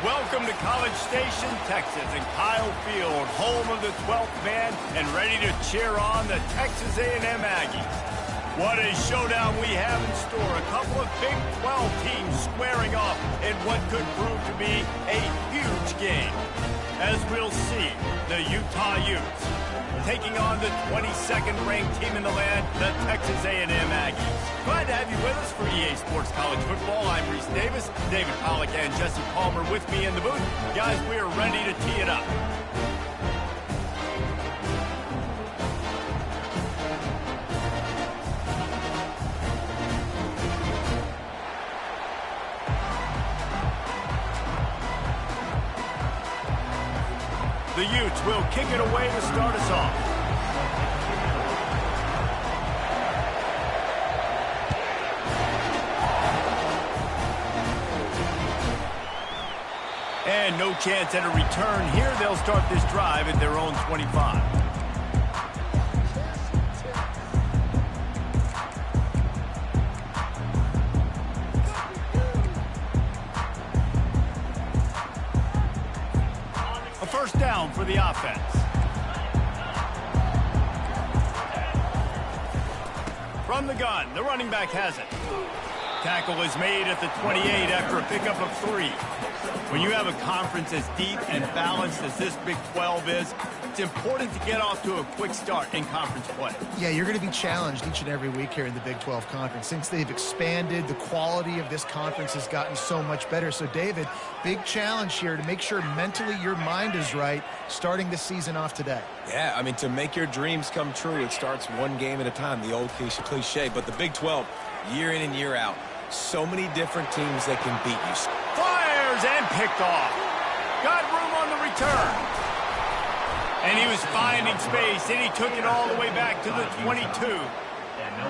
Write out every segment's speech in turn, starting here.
Welcome to College Station, Texas, and Kyle Field, home of the 12th man, and ready to cheer on the Texas A&M Aggies. What a showdown we have in store. A couple of Big 12 teams squaring off in what could prove to be a huge game. As we'll see, the Utah Utes taking on the 22nd ranked team in the land, the Texas A&M Aggies. Glad to have you with us for EA Sports College Football. I'm Reese Davis, David Pollack and Jesse Palmer with me in the booth. Guys, we are ready to tee it up. The Utes will kick it away to start us off. And no chance at a return here. They'll start this drive at their own 25. First down for the offense. From the gun, the running back has it. Tackle is made at the 28 after a pickup of 3. When you have a conference as deep and balanced as this Big 12 is, it's important to get off to a quick start in conference play. Yeah, you're going to be challenged each and every week here in the Big 12 Conference. Since they've expanded, the quality of this conference has gotten so much better. So, David, big challenge here to make sure mentally your mind is right starting this season off today. Yeah, I mean, to make your dreams come true, it starts one game at a time, the old cliche. But the Big 12, year in and year out, so many different teams that can beat you. Fires and picked off. Got room on the return. And he was finding space, and he took it all the way back to the 22.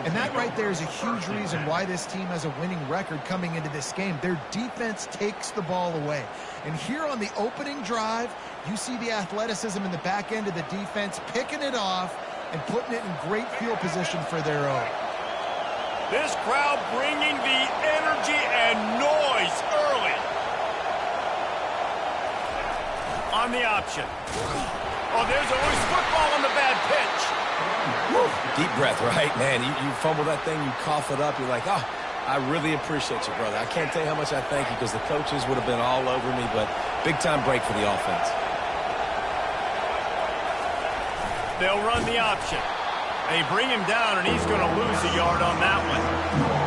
And that right there is a huge reason why this team has a winning record coming into this game. Their defense takes the ball away. And here on the opening drive, you see the athleticism in the back end of the defense, picking it off and putting it in great field position for their own. This crowd bringing the energy and noise early. On the option. Oh, there's always football on the bad pitch. Woo. Deep breath, right? Man, you fumble that thing, you cough it up, you're like, oh, I really appreciate you, brother. I can't tell you how much I thank you because the coaches would have been all over me, but big-time break for the offense. They'll run the option. They bring him down, and he's going to lose a yard on that one.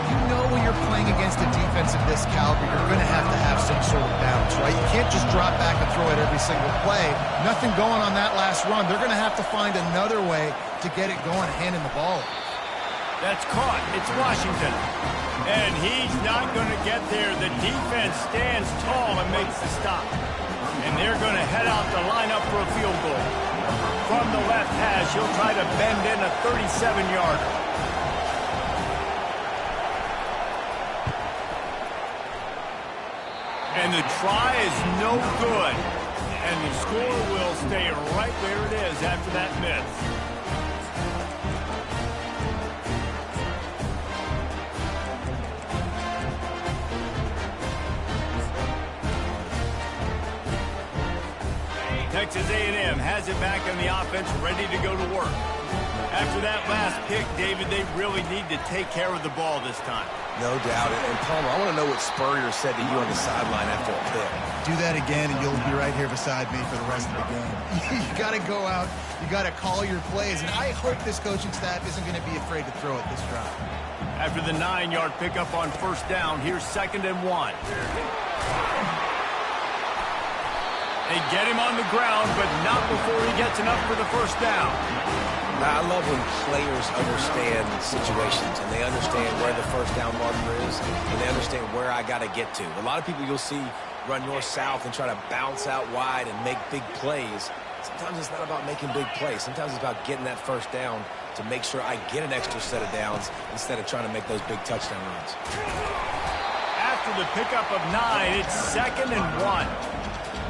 You know when you're playing against a defense of this caliber, you're going to have some sort of balance, right? You can't just drop back and throw it every single play. Nothing going on that last run. They're going to have to find another way to get it going, handing the ball. That's caught. It's Washington. And he's not going to get there. The defense stands tall and makes the stop. And they're going to head out to line up for a field goal. From the left hash, he'll try to bend in a 37-yarder. And the try is no good. And the score will stay right where it is after that miss. Texas A&M has it back on the offense, ready to go to work. After that last pick, David, they really need to take care of the ball this time. No doubt. And Palmer, I want to know what Spurrier said to you on the sideline after a pick. Do that again, and you'll be right here beside me for the rest of the game. You got to go out. You got to call your plays. And I hope this coaching staff isn't going to be afraid to throw it this drive. After the 9-yard pickup on first down, here's 2nd and 1. They get him on the ground, but not before he gets enough for the first down. I love when players understand situations and they understand where the first down marker is and they understand where I got to get to. A lot of people you'll see run north-south and try to bounce out wide and make big plays. Sometimes it's not about making big plays. Sometimes it's about getting that first down to make sure I get an extra set of downs instead of trying to make those big touchdown runs. After the pickup of 9, it's 2nd and 1.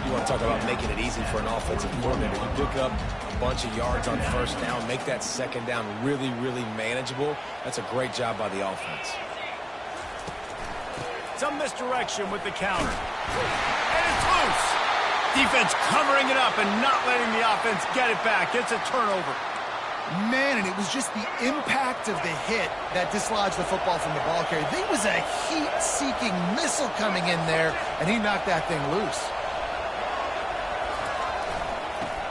You want to talk about making it easy for an offensive coordinator. You pick up a bunch of yards on first down, make that second down really, really manageable. That's a great job by the offense. Some misdirection with the counter. And it's loose. Defense covering it up and not letting the offense get it back. It's a turnover. Man, and it was just the impact of the hit that dislodged the football from the ball carrier. There was a heat-seeking missile coming in there, and he knocked that thing loose.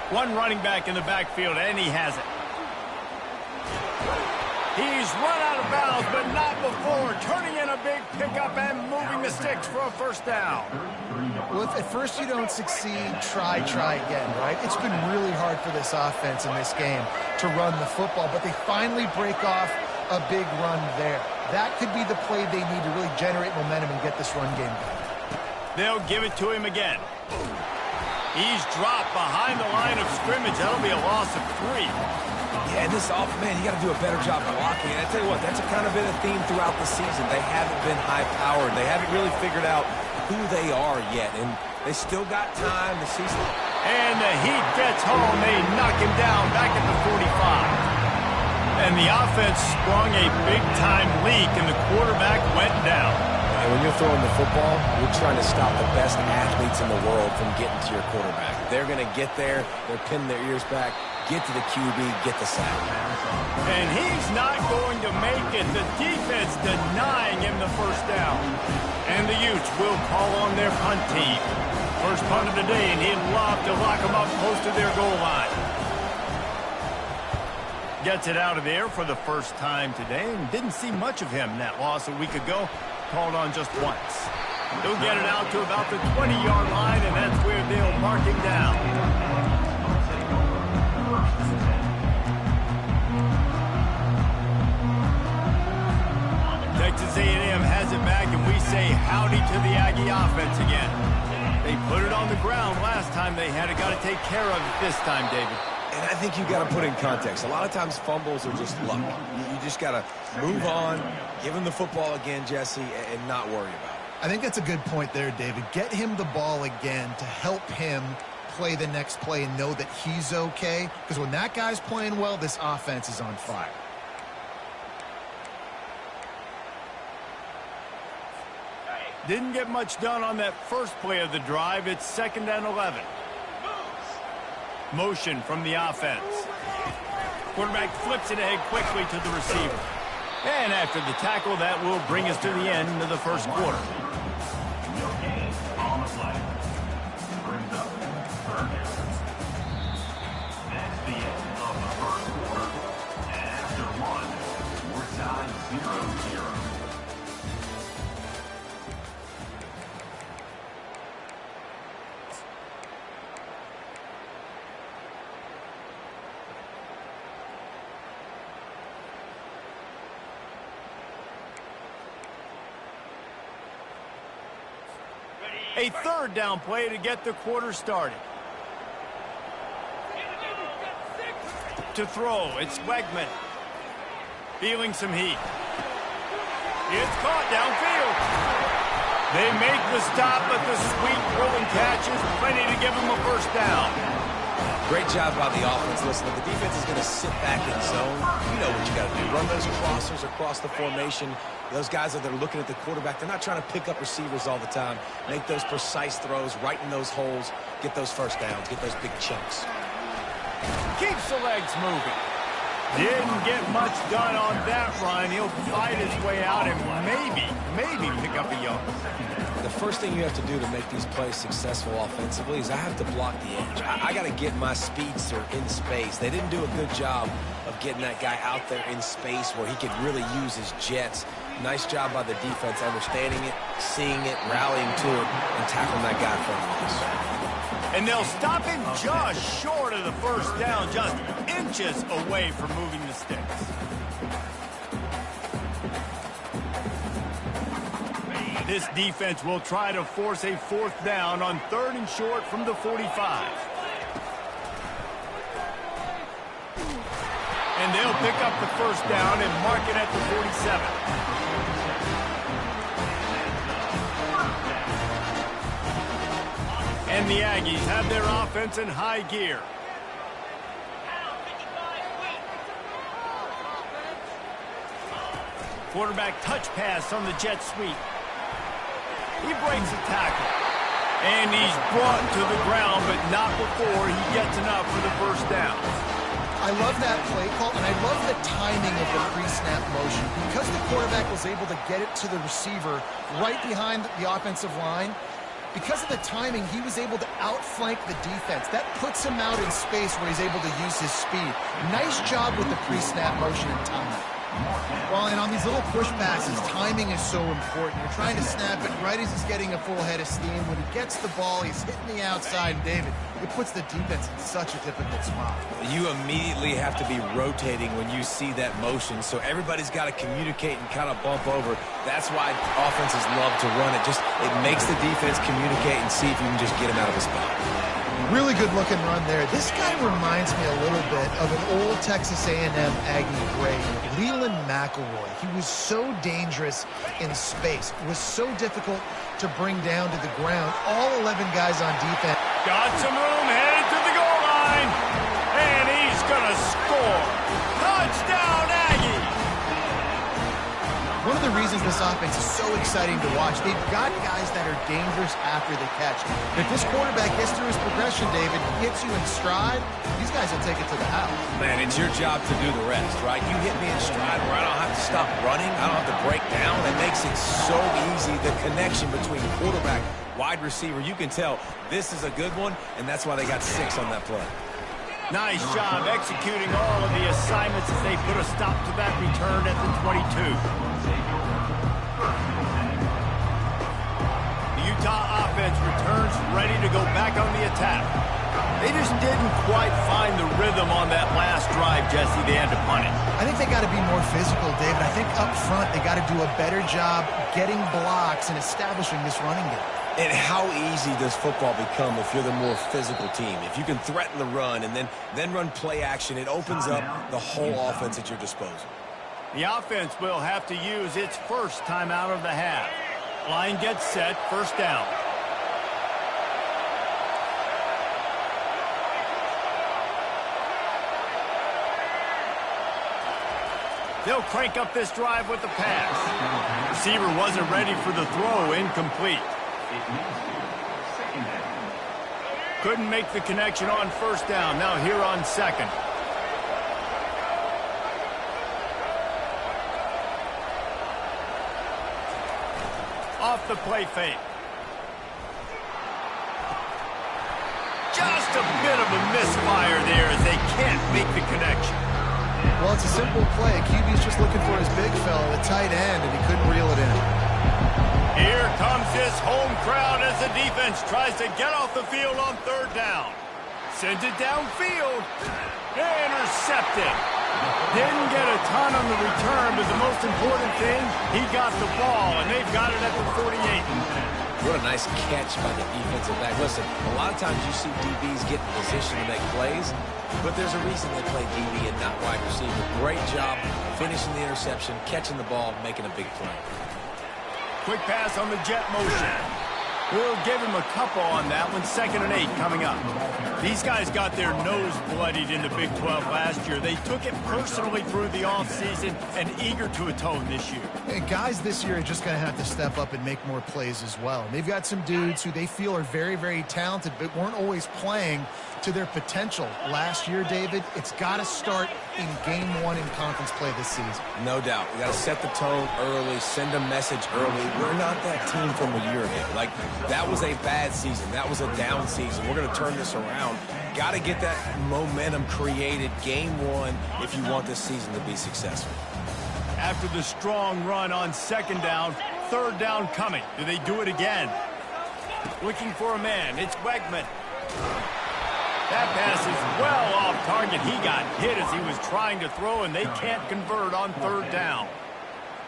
One running back in the backfield, and he has it. He's run out of bounds, but not before turning in a big pickup and moving the sticks for a first down. Well, if at first you don't succeed, try again, right? It's been really hard for this offense in this game to run the football, but they finally break off a big run there. That could be the play they need to really generate momentum and get this run game going. They'll give it to him again. He's dropped behind the line of scrimmage. That'll be a loss of 3. Yeah, and this off, man, you got to do a better job blocking. And I tell you what, that's kind of been a theme throughout the season. They haven't been high-powered. They haven't really figured out who they are yet, and they still got time to see some. And the heat gets home. They knock him down back at the 45. And the offense sprung a big-time leak, and the quarterback went down. And when you're throwing the football, you're trying to stop the best athletes in the world from getting to your quarterback. They're going to get there. They're pinning their ears back, get to the QB, get the sack. And he's not going to make it. The defense denying him the first down. And the Utes will call on their punt team. First punt of the day, and he'd love to lock them up close to their goal line. Gets it out of there for the first time today, and didn't see much of him in that loss a week ago. Called on just once. He'll get it out to about the 20-yard line, and that's where they'll mark him down. Texas A&M has it back, and we say howdy to the Aggie offense again. They put it on the ground last time they had it. Got to take care of it this time, David. And I think you've got to put in context. A lot of times fumbles are just luck. You just got to move on, give him the football again, Jesse, and not worry about it. I think that's a good point there, David. Get him the ball again to help him play the next play and know that he's okay. Because when that guy's playing well, this offense is on fire. Didn't get much done on that first play of the drive. It's 2nd and 11. Motion from the offense. Quarterback flips it ahead quickly to the receiver. And after the tackle, that will bring us to the end of the first quarter. That's the end of the first quarter. And after one, we're tied 0-0. A 3rd down play to get the quarter started. To throw, it's Wegman. Feeling some heat. It's caught downfield. They make the stop, but the sweet rolling catch is plenty to give them a first down. Great job by the offense. Listen, if the defense is going to sit back in zone, you know what you got to do. Run those crossers across the formation. Those guys that are looking at the quarterback, they're not trying to pick up receivers all the time. Make those precise throws, right in those holes, get those first downs, get those big chunks. Keeps the legs moving. Didn't get much done on that run. He'll fight his way out and maybe pick up a yard. The first thing you have to do to make these plays successful offensively is I have to block the edge. I got to get my speedster in space. They didn't do a good job of getting that guy out there in space where he could really use his jets. Nice job by the defense understanding it, seeing it, rallying to it, and tackling that guy in front of us. And they'll stop him just short of the first down, just inches away from moving the sticks. This defense will try to force a 4th down on 3rd and short from the 45. And they'll pick up the first down and mark it at the 47. And the Aggies have their offense in high gear. Quarterback touch pass on the jet sweep. He breaks a tackle. And he's brought to the ground, but not before he gets enough for the first down. I love that play call, and I love the timing of the pre-snap motion. Because the quarterback was able to get it to the receiver right behind the offensive line, because of the timing, he was able to outflank the defense. That puts him out in space where he's able to use his speed. Nice job with the pre-snap motion and timing. Well, and on these little push passes, timing is so important. You're trying to snap it right as he's getting a full head of steam. When he gets the ball, he's hitting the outside, and David, it puts the defense in such a difficult spot. You immediately have to be rotating when you see that motion, so everybody's got to communicate and kind of bump over. That's why offenses love to run it. It makes the defense communicate and see if you can just get him out of his spot. Really good-looking run there. This guy reminds me a little bit of an old Texas A&M Aggie great, Leland McElroy. He was so dangerous in space. It was so difficult to bring down to the ground. All 11 guys on defense. Got some room, headed to the goal line. And he's going to score. Touchdown, Aggie! One of the reasons this offense is so exciting to watch, they've got guys that are dangerous after the catch. If this quarterback gets through his progression, David, hits you in stride, these guys will take it to the house. Man, it's your job to do the rest, right? You hit me in stride where I don't have to stop running. I don't have to break down. It makes it so easy, the connection between quarterback, wide receiver. You can tell this is a good one, and that's why they got 6 on that play. Nice job executing all of the assignments as they put a stop to that return at the 22. The Utah offense returns ready to go back on the attack. They just didn't quite find the rhythm on that last drive, Jesse. They had to punt it. I think they got to be more physical, David. I think up front they got to do a better job getting blocks and establishing this running game. And how easy does football become if you're the more physical team? If you can threaten the run and then run play action, it opens up the whole offense at your disposal. The offense will have to use its first timeout of the half. Line gets set, first down. They'll crank up this drive with the pass. Receiver wasn't ready for the throw, incomplete. Couldn't make the connection on first down. Now here on second. Off the play fake. Just a bit of a misfire there as they can't make the connection. Well, it's a simple play. QB's just looking for his big fella, the tight end, and he couldn't reel it in. Here comes this home crowd as the defense tries to get off the field on third down. Sends it downfield. Intercepted. Didn't get a ton on the return, but the most important thing, he got the ball, and they've got it at the 48. What a nice catch by the defensive back. Listen, a lot of times you see DBs get in position to make plays, but there's a reason they play DB and not wide receiver. Great job finishing the interception, catching the ball, making a big play. Quick pass on the jet motion. We'll give him a couple on that one. 2nd and 8 coming up. These guys got their nose bloodied in the Big 12 last year. They took it personally through the offseason and eager to atone this year. And guys this year are just going to have to step up and make more plays as well. And they've got some dudes who they feel are very, very talented but weren't always playing to their potential. Last year, David, it's got to start in game 1 in conference play this season. No doubt. We got to set the tone early, send a message early. We're not that team from a year ago. Like, that was a bad season. That was a down season. We're going to turn this around. Got to get that momentum created game 1 if you want this season to be successful. After the strong run on 2nd down, 3rd down coming. Do they do it again? Looking for a man. It's Wegman. That pass is well off target. He got hit as he was trying to throw, and they can't convert on 3rd down.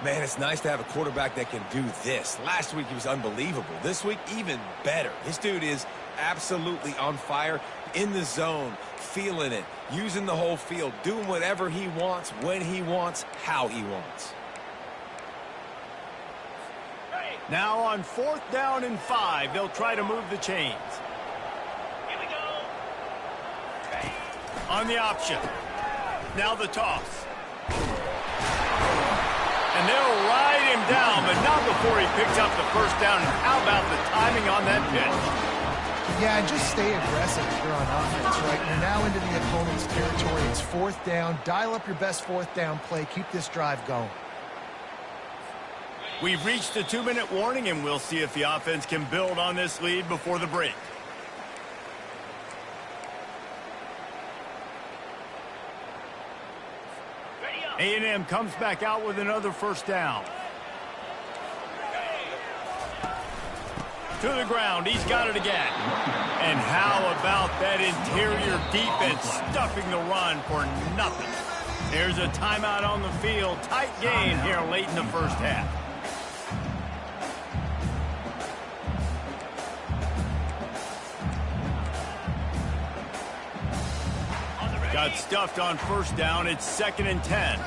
Man, it's nice to have a quarterback that can do this. Last week, he was unbelievable. This week, even better. This dude is absolutely on fire, in the zone, feeling it, using the whole field, doing whatever he wants, when he wants, how he wants. Now on 4th down and 5, they'll try to move the chains. On the option. Now the toss. And they'll ride him down, but not before he picks up the first down. And how about the timing on that pitch? Yeah, just stay aggressive if you're on offense, right? You're now into the opponent's territory. It's fourth down. Dial up your best fourth down play. Keep this drive going. We've reached the 2-minute warning, and we'll see if the offense can build on this lead before the break. A&M comes back out with another first down. To the ground, he's got it again. And how about that interior defense stuffing the run for nothing? There's a timeout on the field. Tight game here late in the first half. Got stuffed on first down. It's 2nd and 10.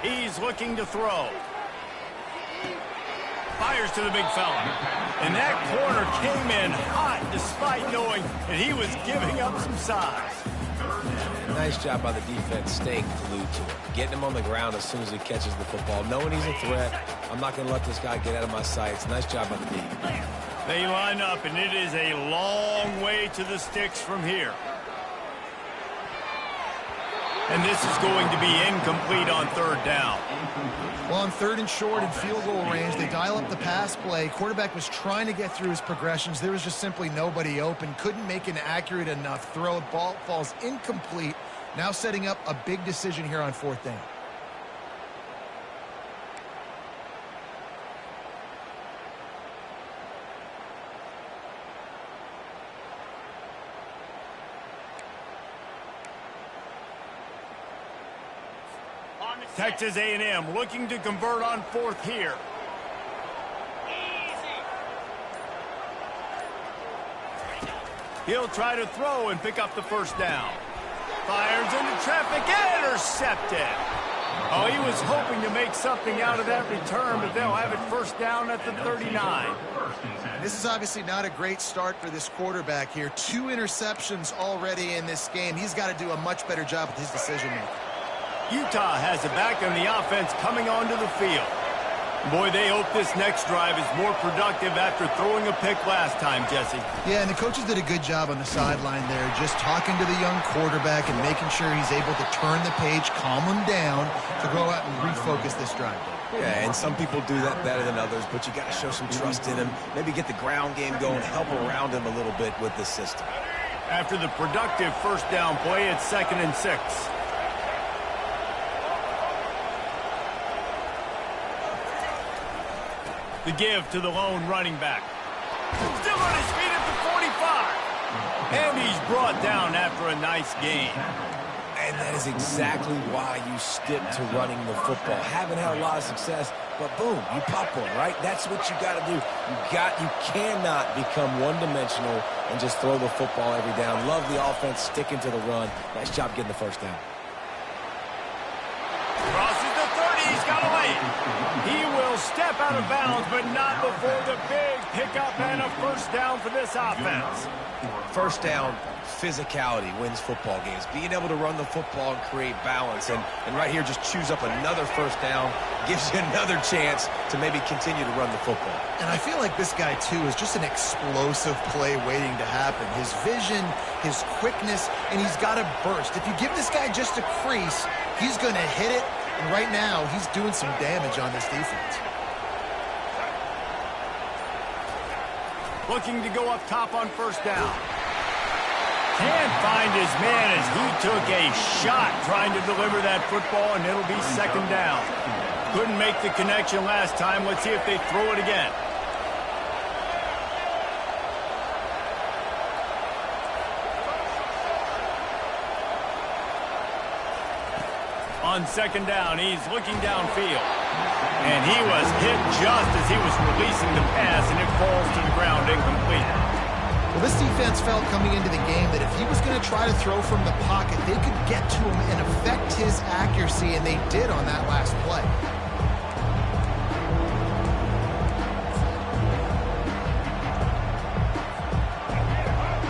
He's looking to throw. Fires to the big fella. And that corner came in hot despite knowing that he was giving up some size. Nice job by the defense staying glued to it. Getting him on the ground as soon as he catches the football. Knowing he's a threat. I'm not going to let this guy get out of my sights. Nice job by the D. They line up, and it is a long way to the sticks from here. And this is going to be incomplete on third down. Well, on 3rd and short in field goal range, they dial up the pass play. Quarterback was trying to get through his progressions. There was just simply nobody open. Couldn't make an accurate enough throw. Ball falls incomplete. Now setting up a big decision here on 4th down. Texas A&M looking to convert on 4th here. He'll try to throw and pick up the first down. Fires into traffic, intercepted. Oh, he was hoping to make something out of that return, but they'll have it first down at the 39. This is obviously not a great start for this quarterback here. 2 interceptions already in this game. He's got to do a much better job with his decision-making. Utah has it back on the offense coming onto the field. Boy, they hope this next drive is more productive after throwing a pick last time, Jesse. Yeah, and the coaches did a good job on the sideline there, just talking to the young quarterback and making sure he's able to turn the page, calm him down to go out and refocus this drive. Yeah, and some people do that better than others, but you got to show some trust in him. Maybe get the ground game going, help around him a little bit with this system. After the productive first down play, it's 2nd and 6. The give to the lone running back. Still on his feet at the 45. And he's brought down after a nice gain. And that is exactly why you stick to running the football. Haven't had a lot of success, but boom, you pop one, right? That's what you got to do. You cannot become one-dimensional and just throw the football every down. Love the offense sticking to the run. Nice job getting the first down. Crosses the 30. He's got away. He will step out of bounds, but not before the big pickup and a first down for this offense. First down, physicality wins football games. Being able to run the football and create balance. And right here, just choose up another first down. Gives you another chance to maybe continue to run the football. And I feel like this guy, too, is just an explosive play waiting to happen. His vision, his quickness, and he's got to burst. If you give this guy just a crease, he's going to hit it. And right now, he's doing some damage on this defense. Looking to go up top on first down. Can't find his man as he took a shot trying to deliver that football, and it'll be 2nd down. Couldn't make the connection last time. Let's see if they throw it again. On 2nd down, he's looking downfield. And he was hit just as he was releasing the pass, and it falls to the ground incomplete. Well, this defense felt coming into the game that if he was going to try to throw from the pocket, they could get to him and affect his accuracy, and they did on that last play.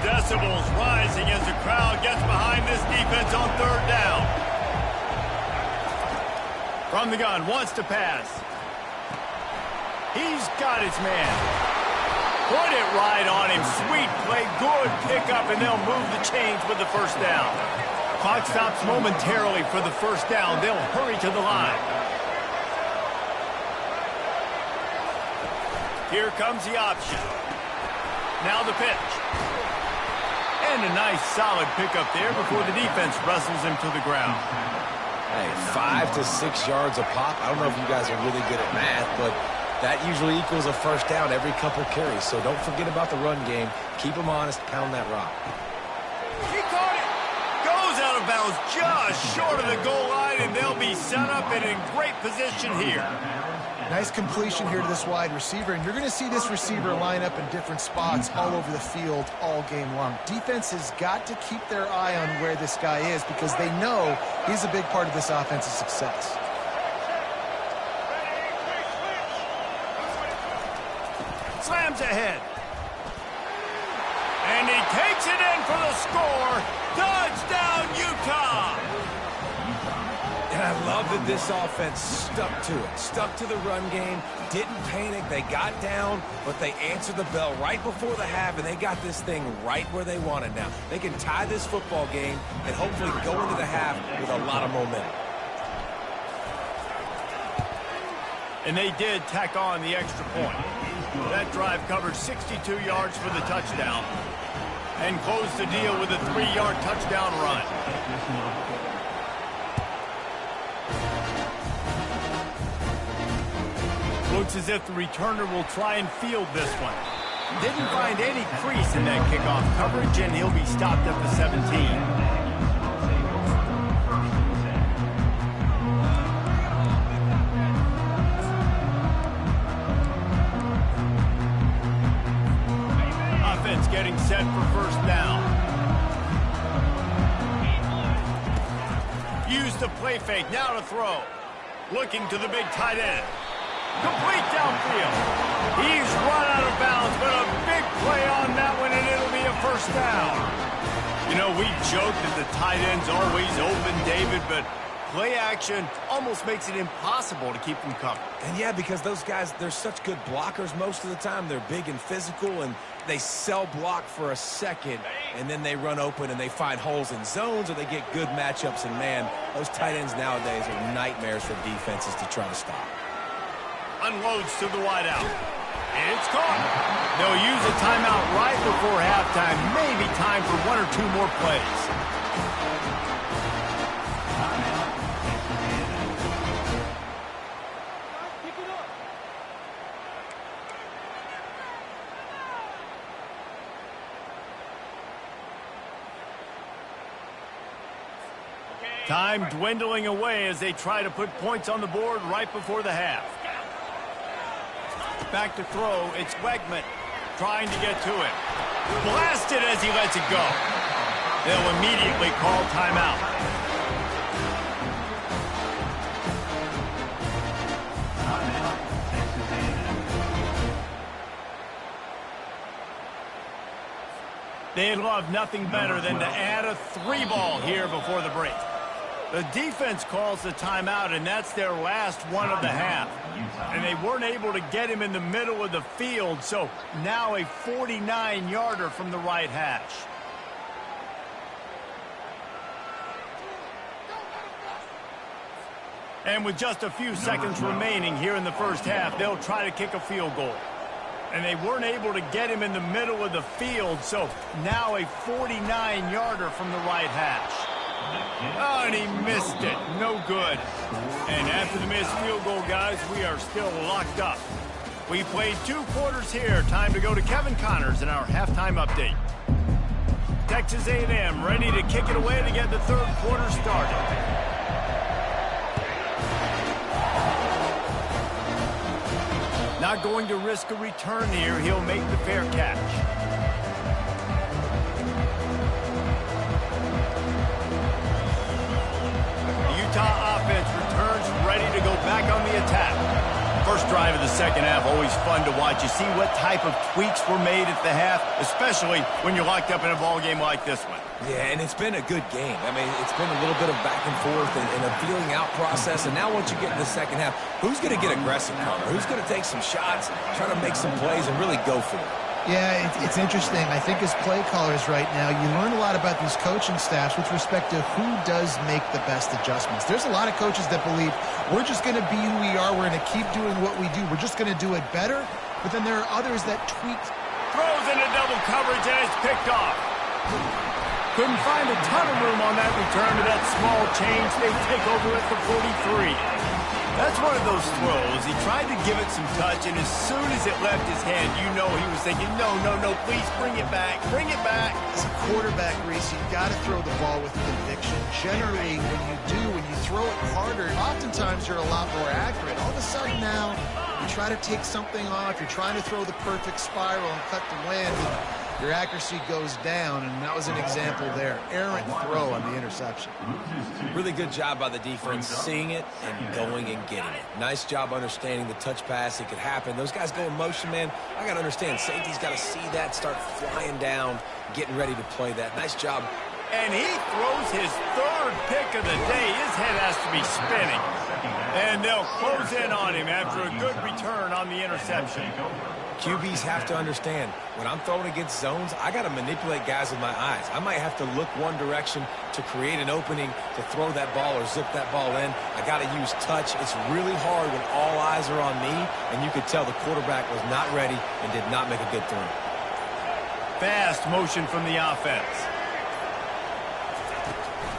Decibels rising as the crowd gets behind this defense on 3rd down. From the gun, wants to pass. He's got his man. Put it right on him. Sweet play, good pickup, and they'll move the chains with the first down. Clock stops momentarily for the first down. They'll hurry to the line. Here comes the option. Now the pitch. And a nice solid pickup there before the defense wrestles him to the ground. Hey, 5 to 6 yards a pop. I don't know if you guys are really good at math, but that usually equals a first down every couple carries. So don't forget about the run game. Keep them honest. Pound that rock. He caught it. Goes out of bounds just short of the goal line, and they'll be set up and in great position here. Nice completion here to this wide receiver, and you're going to see this receiver line up in different spots all over the field all game long. Defense has got to keep their eye on where this guy is because they know he's a big part of this offense's success. Slams ahead. And he takes it in for the score. Touchdown, Utah! And I love that this offense stuck to it. Stuck to the run game. Didn't panic. They got down, but they answered the bell right before the half, and they got this thing right where they wanted now. They can tie this football game and hopefully go into the half with a lot of momentum. And they did tack on the extra point. That drive covered 62 yards for the touchdown and closed the deal with a 3-yard touchdown run. Looks as if the returner will try and field this one. Didn't find any crease in that kickoff coverage, and he'll be stopped at the 17. Getting set for first down. Used the play fake, now to throw. Looking to the big tight end. Complete downfield. He's run out of bounds, but a big play on that one, and it'll be a first down. You know, we joke that the tight end's always open, David, but play action almost makes it impossible to keep them covered. And yeah, because those guys, they're such good blockers most of the time. They're big and physical, and they sell block for a second, and then they run open and they find holes in zones, or they get good matchups. And man, those tight ends nowadays are nightmares for defenses to try to stop. Unloads to the wideout. It's caught. They'll use a timeout right before halftime. Maybe time for 1 or 2 more plays. Time dwindling away as they try to put points on the board right before the half. Back to throw. It's Wegman trying to get to it. Blasted as he lets it go. They'll immediately call timeout. They'd love nothing better than to add a 3-ball here before the break. The defense calls the timeout, and that's their last one of the half. And they weren't able to get him in the middle of the field, so now a 49-yarder from the right hash. And with just a few seconds remaining here in the first half, they'll try to kick a field goal. And they weren't able to get him in the middle of the field, so now a 49-yarder from the right hash. Oh, and he missed it. No good. And after the missed field goal, guys, we are still locked up. We played 2 quarters here. Time to go to Kevin Connors in our halftime update. Texas A&M ready to kick it away to get the 3rd quarter started. Not going to risk a return here. He'll make the fair catch. Utah offense returns ready to go back on the attack. First drive of the second half, always fun to watch. You see what type of tweaks were made at the half, especially when you're locked up in a ball game like this one. Yeah, and it's been a good game. I mean, it's been a little bit of back and forth and a feeling out process. And now once you get in the second half, who's going to get aggressive, Connor? Who's going to take some shots, try to make some plays, and really go for it? Yeah, it's interesting. I think as play callers right now, you learn a lot about these coaching staffs with respect to who does make the best adjustments. There's a lot of coaches that believe we're just going to be who we are. We're going to keep doing what we do. We're just going to do it better. But then there are others that tweak. Throws into double coverage, and it's picked off. Couldn't find a ton of room on that return to that small change. They take over at the 43. That's one of those throws. He tried to give it some touch, and as soon as it left his hand, you know he was thinking, no, please bring it back. Bring it back. As a quarterback, Reese, you've got to throw the ball with conviction. Generally, when you throw it harder, oftentimes you're a lot more accurate. All of a sudden now, you try to take something off. You're trying to throw the perfect spiral and cut the wind, and your accuracy goes down, and that was an example there. Errant throw on the interception. Really good job by the defense, seeing it and going and getting it. Nice job understanding the touch pass. It could happen. Those guys go in motion, man. I got to understand. Safety's got to see that, start flying down, getting ready to play that. Nice job. And he throws his third pick of the day. His head has to be spinning. And they'll close in on him after a good return on the interception. QBs have to understand, when I'm throwing against zones, I got to manipulate guys with my eyes. I might have to look one direction to create an opening to throw that ball or zip that ball in. I got to use touch. It's really hard when all eyes are on me, and you could tell the quarterback was not ready and did not make a good throw. Fast motion from the offense.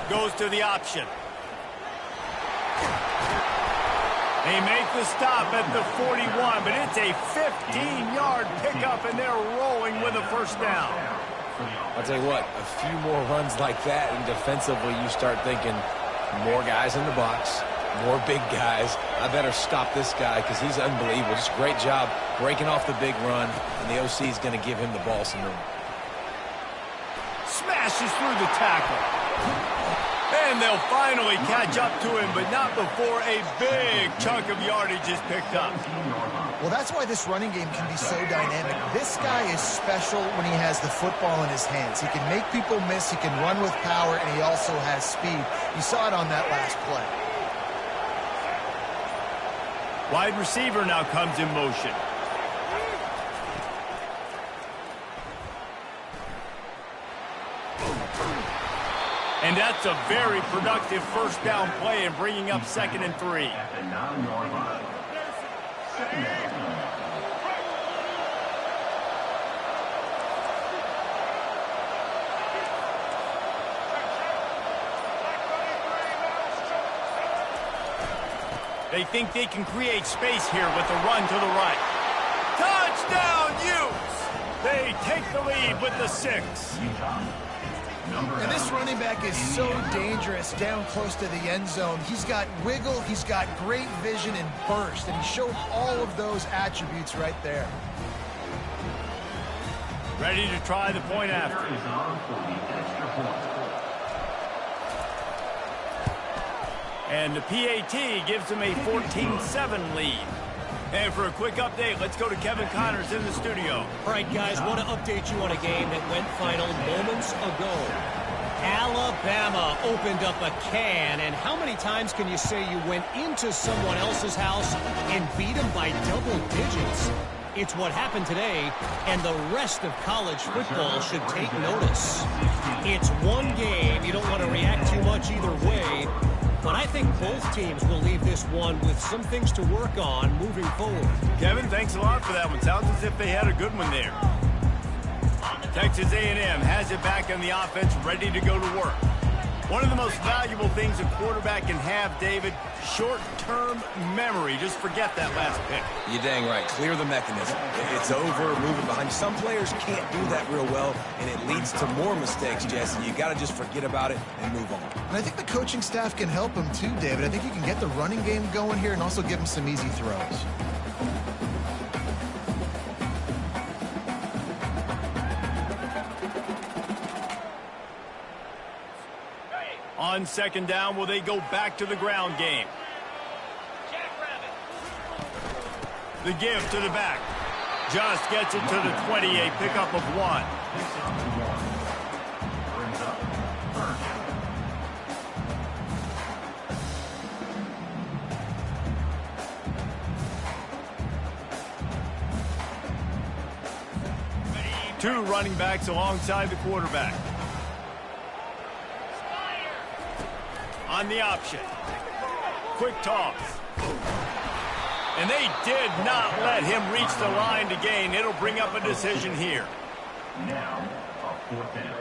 Goes to the option. They make the stop at the 41, but it's a 15-yard pickup, and they're rolling with a first down. I'll tell you what, a few more runs like that, and defensively you start thinking more guys in the box, more big guys. I better stop this guy because he's unbelievable. Just a great job breaking off the big run, and the OC is going to give him the ball some room. Smashes through the tackle. And they'll finally catch up to him, but not before a big chunk of yardage is picked up. Well, that's why this running game can be so dynamic. This guy is special when he has the football in his hands. He can make people miss, he can run with power, and he also has speed. You saw it on that last play. Wide receiver now comes in motion. And that's a very productive first down play and bringing up 2nd and 3. At the 9-yard line. 2nd and 3. They think they can create space here with a run to the right. Touchdown, Utes! They take the lead with the 6. And this running back is so dangerous down close to the end zone. He's got wiggle, he's got great vision and burst, and he showed all of those attributes right there. Ready to try the point after. And the PAT gives him a 14-7 lead. And for a quick update, let's go to Kevin Connors in the studio. All right, guys, want to update you on a game that went final moments ago. Alabama opened up a can, and how many times can you say you went into someone else's house and beat them by double digits? It's what happened today, and the rest of college football should take notice. It's one game. You don't want to react too much either way. But I think both teams will leave this one with some things to work on moving forward. Kevin, thanks a lot for that one. Sounds as if they had a good one there. Texas A&M has it back on the offense, ready to go to work. One of the most valuable things a quarterback can have, David, short-term memory. Just forget that last pick. You're dang right. Clear the mechanism. It's over, moving behind you. Some players can't do that real well, and it leads to more mistakes, Jesse. You got to just forget about it and move on. And I think the coaching staff can help him too, David. I think you can get the running game going here and also give him some easy throws. On 2nd down, will they go back to the ground game? The give to the back. Just gets it to the 28, pickup of 1. Brings up third down. Two running backs alongside the quarterback. On the option. Quick toss. And they did not let him reach the line to gain. It'll bring up a decision here. Now, a fourth down.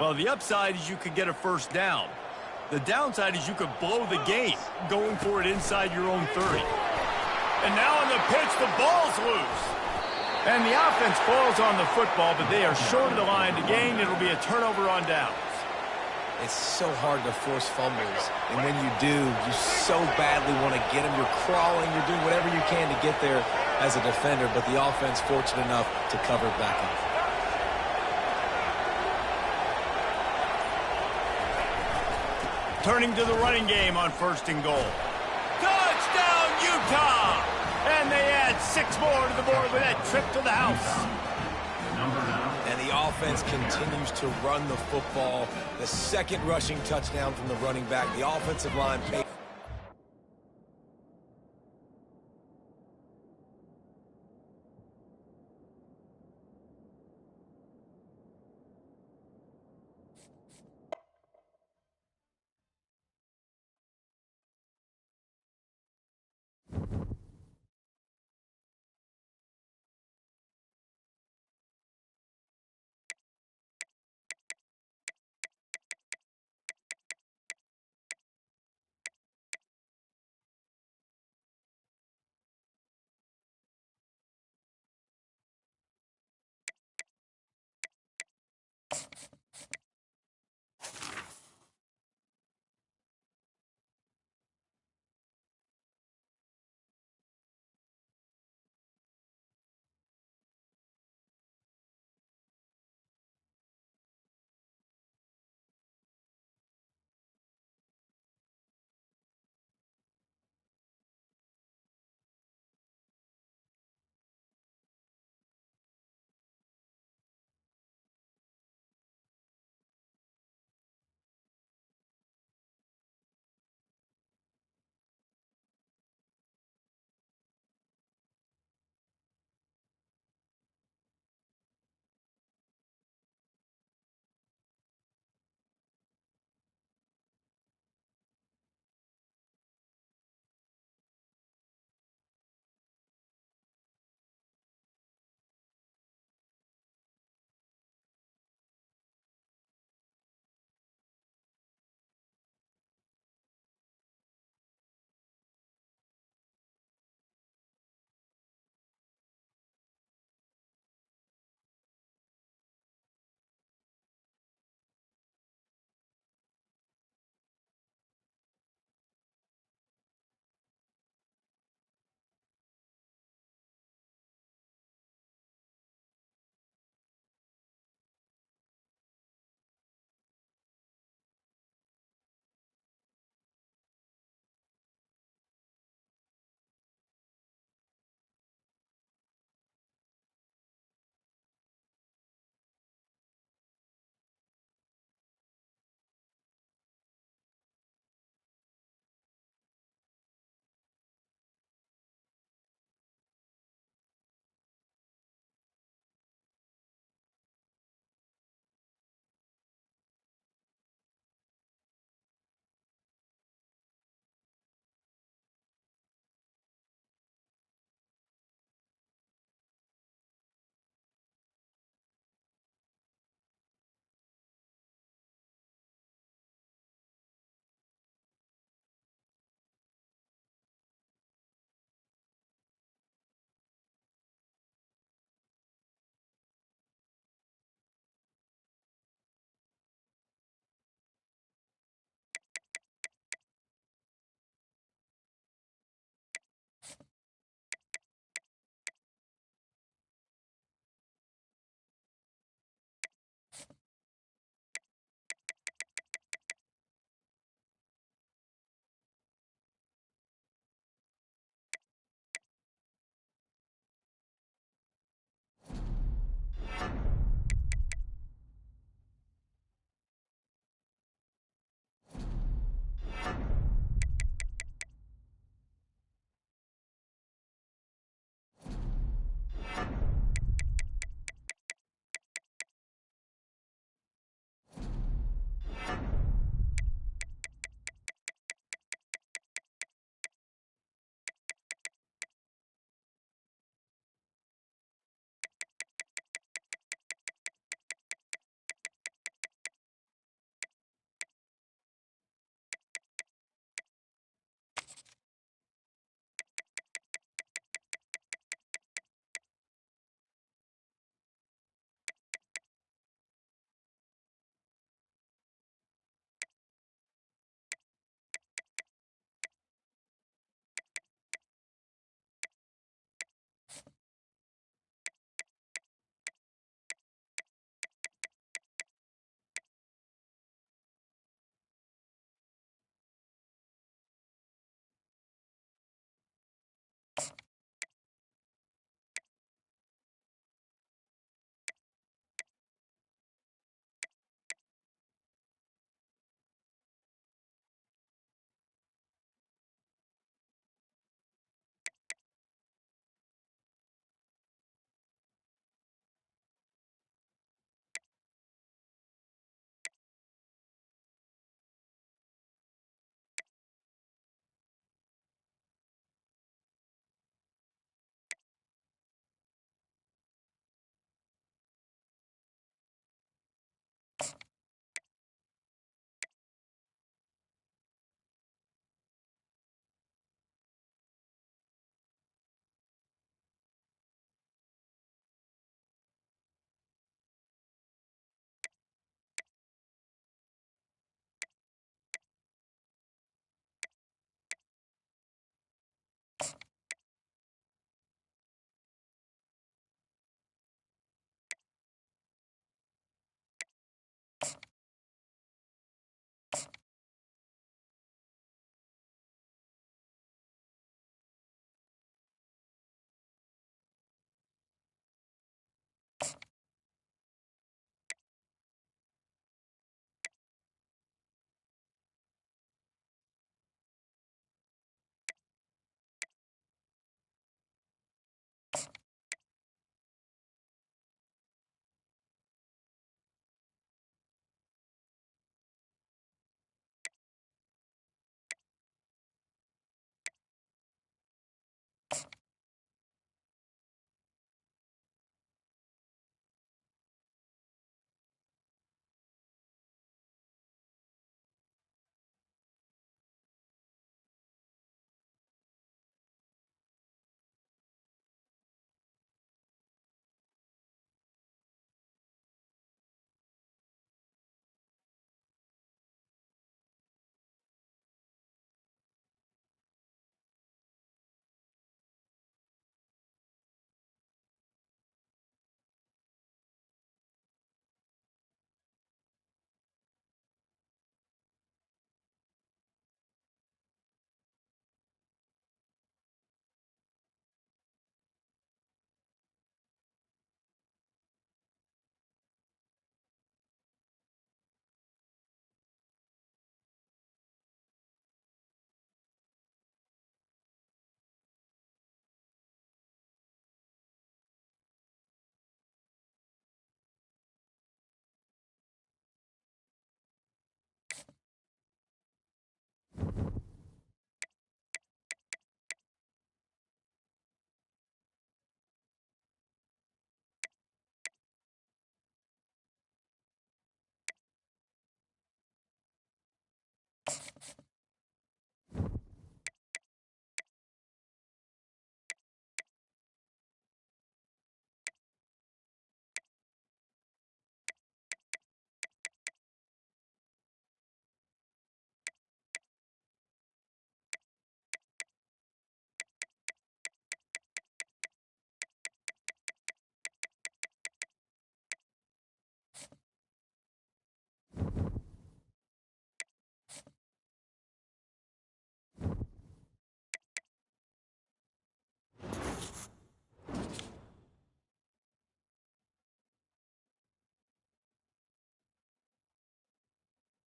Well, the upside is you could get a first down. The downside is you could blow the game going for it inside your own 30. And now on the pitch, the ball's loose. And the offense falls on the football, but they are short of the line to gain. It'll be a turnover on downs. It's so hard to force fumbles. And when you do, you so badly want to get them. You're crawling. You're doing whatever you can to get there as a defender, but the offense fortunate enough to cover it back up. Turning to the running game on 1st and goal. Touchdown, Utah! And they add 6 more to the board with that trip to the house. And the offense continues to run the football. The second rushing touchdown from the running back. The offensive line paid